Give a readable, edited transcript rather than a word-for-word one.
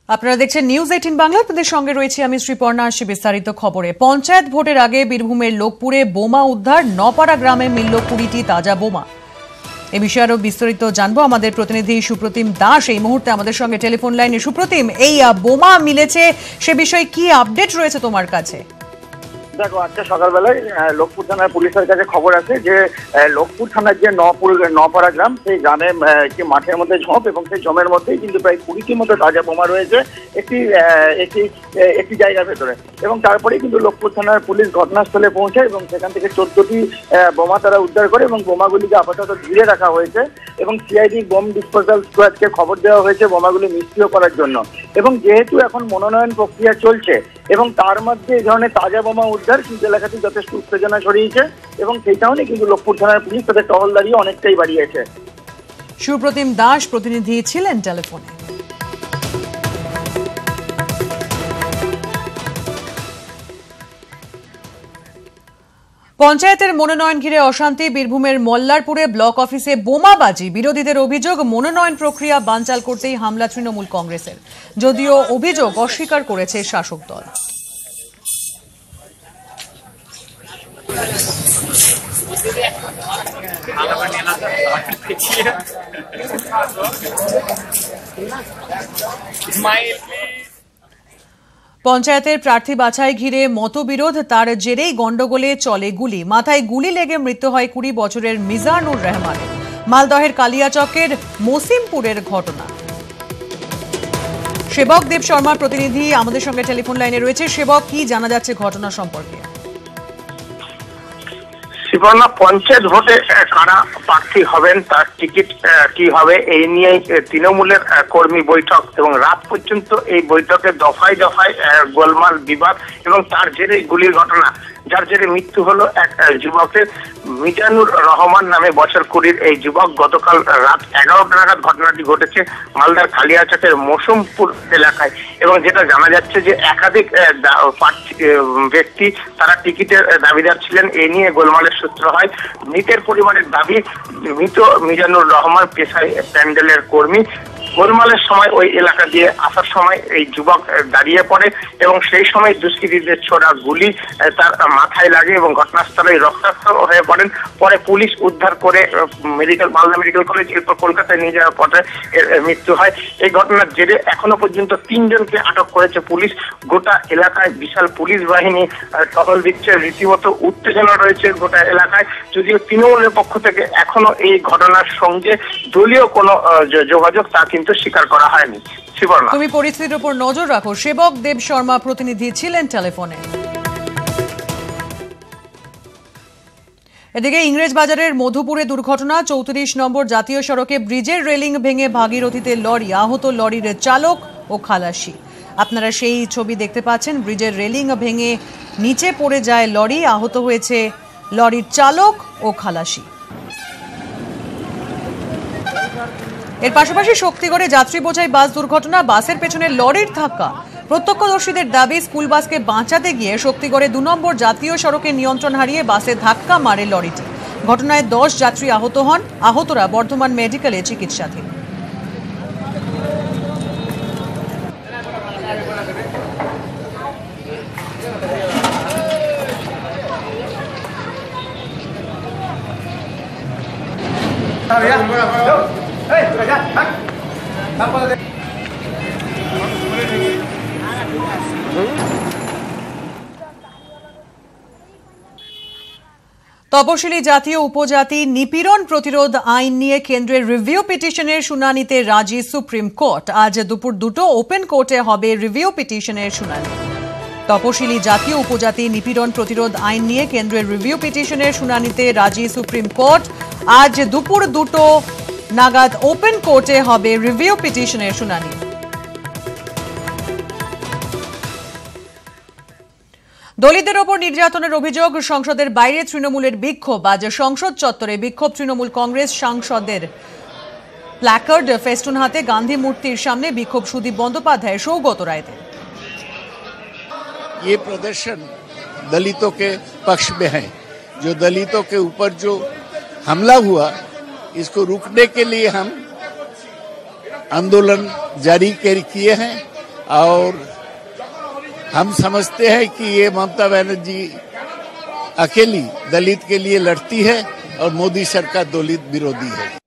আপনারা দেখছেন নিউজ 18 বাংলা। আপনাদের সঙ্গে রয়েছে আমি শ্রীপর্ণা। আসছি বিস্তারিত খবরে। পঞ্চায়েত ভোটের আগে বীরভূমের লোকপুরে বোমা উদ্ধার, নপাড়া গ্রামে মিলল 20টি তাজা বোমা। এই বিষয়ে আরো বিস্তারিত জানবো আমাদের প্রতিনিধি সুপ্রতিম দাস এই মুহূর্তে আমাদের সঙ্গে টেলিফোন লাইনে। সুপ্রতিম, এই বোমা মিলেছে সে বিষয়ে কি আপডেট রয়েছে তোমার কাছে? দেখো, আজকে সকালবেলায় লোকপুর থানার পুলিশের কাছে খবর আছে যে লোকপুর থানার যে নপাড়া গ্রাম, সেই গ্রামে একটি মাঠের মধ্যে ঝোপ, এবং সেই জমের মধ্যেই কিন্তু প্রায় 20টির মতো তাজা বোমা রয়েছে একটি জায়গার ভেতরে। এবং তারপরেই কিন্তু লোকপুর থানার পুলিশ ঘটনাস্থলে পৌঁছায় এবং সেখান থেকে 14টি বোমা তারা উদ্ধার করে এবং বোমাগুলিকে আপাতত ঘিরে রাখা হয়েছে। এবং সিআইডি বোম ডিসপোজাল স্কোয়াডকে খবর দেওয়া হয়েছে বোমাগুলি নিষ্ক্রিয় করার জন্য। এবং যেহেতু এখন মনোনয়ন প্রক্রিয়া চলছে এবং তার মধ্যে এই ধরনের তাজা বোমা উদ্ধার কিন্তু এলাকাতে যথেষ্ট উত্তেজনা ছড়িয়েছে, এবং সেই কারণে কিন্তু লোকপুর থানার পুলিশ তাদের টহলদারি অনেকটাই বাড়িয়েছে। সুপ্রতিম দাস প্রতিনিধি ছিলেন টেলিফোনে। পঞ্চায়েতের মনোনয়ন ঘিরে অশান্তি। বীরভূমের মল্লারপুরে ব্লক অফিসে বোমাবাজি। বিরোধীদের অভিযোগ মনোনয়ন প্রক্রিয়া বানচাল করতেই হামলা তৃণমূল কংগ্রেসের, যদিও অভিযোগ অস্বীকার করেছে শাসক দল। পঞ্চায়েতের প্রার্থী বাছাই ঘিরে মতবিরোধ, তার জেরেই গন্ডগোলে চলে গুলি। মাথায় গুলি লেগে মৃত্যু হয় 20 বছরের মিজানুর রহমানের। মালদহের কালিয়াচকের মসিমপুরের ঘটনা। সেবক দেব শর্মার প্রতিনিধি আমাদের সঙ্গে টেলিফোন লাইনে রয়েছে। সেবক, কি জানা যাচ্ছে ঘটনা সম্পর্কে? পঞ্চায়েত ভোটে কারা প্রার্থী হবেন, তার টিকিট কি হবে, এই নিয়ে তৃণমূলের কর্মী বৈঠক, এবং রাত পর্যন্ত এই বৈঠকে দফায় দফায় গোলমাল বিবাদ, এবং তার জেরে গুলির ঘটনা, যার জেরে মৃত্যু হলো এক যুবকের। মিজানুর রহমান নামে বছর 20 এই যুবক গতকাল রাত 11টা নাগাদ ঘটনাটি ঘটেছে মালদার কালিয়াচকের মৌসুমপুর এলাকায়। এবং যেটা জানা যাচ্ছে যে একাধিক ব্যক্তি তারা টিকিটের দাবিদার ছিলেন। এই নিয়ে গোলমালের সূত্র হয়। মৃতের পরিবারের দাবি, মৃত মিজানুর রহমান পেশায় প্যান্ডেলের কর্মী। গোলমালের সময় ওই এলাকা দিয়ে আসার সময় এই যুবক দাঁড়িয়ে পড়ে এবং সেই সময় দুষ্কৃতীদের ছোড়া গুলি তার মাথায় লাগে এবং ঘটনাস্থলে রক্তাক্ত হয়ে পড়েন। পরে পুলিশ উদ্ধার করে মালদা মেডিকেল কলেজ, এরপর কলকাতায় নিয়ে যাওয়ার পথে মৃত্যু হয়। এই ঘটনার জেরে এখনো পর্যন্ত 3 জনকে আটক করেছে পুলিশ। গোটা এলাকায় বিশাল পুলিশ বাহিনী টহল দিচ্ছে, রীতিমতো উত্তেজনা রয়েছে গোটা এলাকায়। যদিও তৃণমূলের পক্ষ থেকে এখনো এই ঘটনার সঙ্গে দলীয় কোনো যোগাযোগ তা কিন্তু স্বীকার করা হয়নি। তুমি পরিস্থিতির উপর নজর রাখো। সেবক দেব শর্মা প্রতিনিধি ছিলেন টেলিফোনে। এদিকে ইংরেজ বাজারের মধুপুরে দুর্ঘটনা। 34 নম্বর জাতীয় সড়কে ব্রিজের রেলিং ভেঙে ভাগীরথীতে লরি, আহত লরির চালক ও খালাসি। আপনারা সেই ছবি দেখতে পাচ্ছেন। ব্রিজের রেলিং ভেঙে নিচে পড়ে যায় লরি, আহত হয়েছে লরির চালক ও খালাসি। এর পাশাপাশি শক্তিগড়ে যাত্রী বোঝাই বাস দুর্ঘটনা। বাসের পেছনে লরির ধাক্কা। প্রত্যক্ষদর্শীদের দাবি, স্কুল বাসকে বাঁচাতে গিয়ে শক্তিগড়ে 2 নম্বর জাতীয় সড়কে নিয়ন্ত্রণ হারিয়ে বাসে ধাক্কা মারে লরিটি। ঘটনায় 10 যাত্রী আহত হন। আহতরা বর্ধমান মেডিকেলে চিকিৎসাধীন। তপশিলি জাতি ও উপজাতি নিপীড়ন প্রতিরোধ আইন নিয়ে কেন্দ্রের রিভিউ পিটিশনের শুনানিতে রাজি সুপ্রিম কোর্ট। আজ দুপুর 2টো ওপেন কোর্টে হবে রিভিউ পিটিশনের শুনানি। তপশিলি জাতি ও উপজাতি নিপীড়ন প্রতিরোধ আইন নিয়ে কেন্দ্রের রিভিউ পিটিশনের শুনানিতে রাজি সুপ্রিম কোর্ট। আজ দুপুর 2টো নাগাদ ওপেন কোর্টে হবে রিভিউ পিটিশনের শুনানি। দলিতদের ওপর নির্যাতনের অভিযোগ, সংসদের বাইরে তৃণমূলের বিক্ষোভ। আজ সংসদ চত্বরে বিক্ষোভ তৃণমূল কংগ্রেস সাংসদের। প্ল্যাকার্ড ফেস্টুন হাতে গান্ধী মূর্তির সামনে বিক্ষোভ সুদীপ বন্দ্যোপাধ্যায়, সৌগত রায়দের। ये प्रदर्शन दलितों के पक्ष में है। जो दलितों के ऊपर जो हमला हुआ, इसको रोकने के लिए हम आंदोलन जारी किए हैं और हम समझते हैं कि ये ममता बनर्जी अकेली दलित के लिए लड़ती है और मोदी सरकार दलित विरोधी है।